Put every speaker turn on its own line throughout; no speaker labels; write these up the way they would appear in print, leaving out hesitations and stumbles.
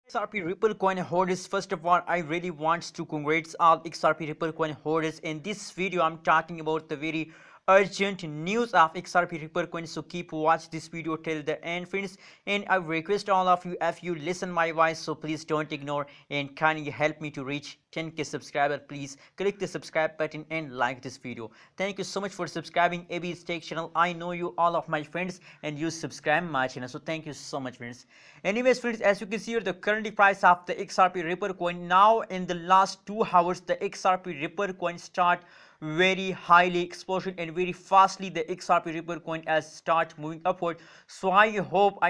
XRP Ripple coin holders, first of all, I really want to congratulate all XRP Ripple coin holders. In this video, I'm talking about the very urgent news of XRP Ripple coin. So keep watch this video till the end, friends. And I request all of you, if you listen my voice, so please don't ignore and kindly help me to reach 10k subscriber. Please click the subscribe button and like this video. Thank you so much for subscribing AB's Tech channel. I know you all of my friends and you subscribe my channel, so thank you so much, friends. Anyways, friends, as you can see here, the current price of the XRP Ripple coin, now in the last 2 hours, the XRP Ripple coin start very highly explosion and very fastly the XRP Ripple coin as start moving upward. So I hope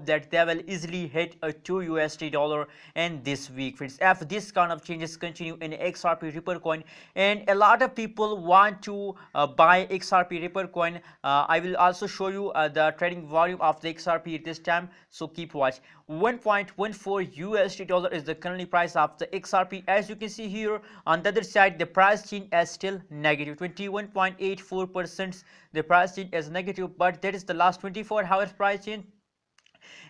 that they will easily hit a $2 and this week, friends, if this kind of changes continue in XRP Ripple coin. And a lot of people want to buy XRP Ripple coin. I will also show you the trading volume of the XRP this time, so keep watch. $1.14 is the currently price of the XRP. As you can see here on the other side, the price change is still negative 21.84%. the price change is negative, but that is the last 24 hours price change.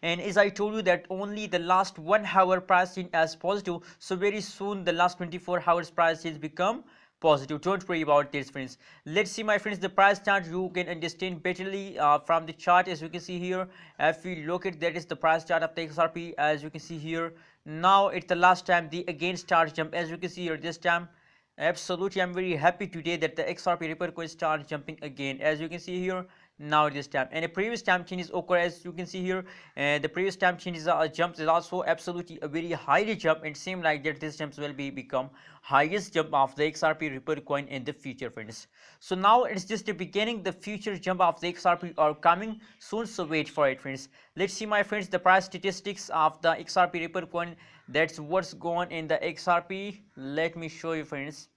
And as I told you that only the last 1 hour price change is positive, so very soon the last 24 hours price change become positive. Don't worry about this, friends. Let's see, my friends, the price chart. You can understand betterly from the chart. As you can see here, if we look at that is the price chart of the XRP. As you can see here, now it's the last time the again start jump. As you can see here, this time absolutely I'm very happy today that the XRP Ripple coin start jumping again. As you can see here, now this time, and the previous time changes occur. As you can see here, the previous time changes jumps is also absolutely a very highly jump, and same like that this jumps will become highest jump of the XRP Ripple coin in the future, friends. So now it's just the beginning. The future jump of the XRP are coming soon, so wait for it, friends. Let's see, my friends, the price statistics of the XRP Ripple coin. That's what's going in the XRP. Let me show you, friends.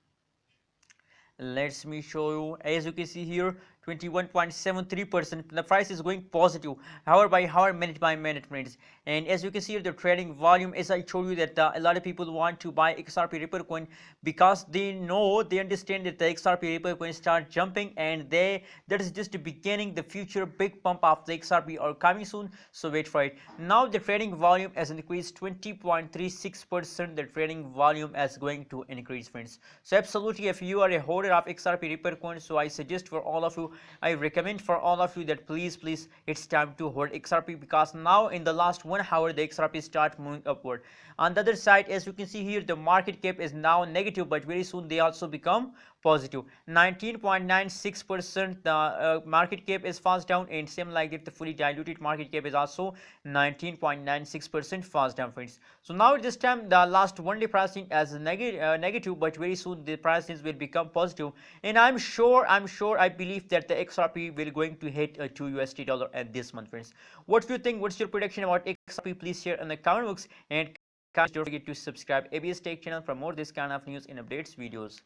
Let me show you. As you can see here, 21.73%, the price is going positive hour by hour, minute by minute, friends. And as you can see here, the trading volume, as I told you that a lot of people want to buy XRP Ripple coin because they understand that the XRP Ripple coin start jumping, and that is just the beginning. The future big pump of the XRP are coming soon, so wait for it. Now the trading volume has increased 20.36%. the trading volume is going to increase, friends. So absolutely, if you are a holder of XRP Ripple coin, so I suggest for all of you, I recommend for all of you that please it's time to hold XRP, because now in the last 1 hour the XRP start moving upward. On the other side, as you can see here, the market cap is now negative, but very soon they also become positive. 19.96% the market cap is fast down, and same like that the fully diluted market cap is also 19.96% fast down, friends. So now at this time the last one day pricing as negative, but very soon the prices will become positive, and I'm sure I believe that the XRP will going to hit a $2 at this month, friends. What do you think? What's your prediction about XRP? Please share in the comment box, and don't forget to subscribe ABS Tech channel for more this kind of news and updates videos.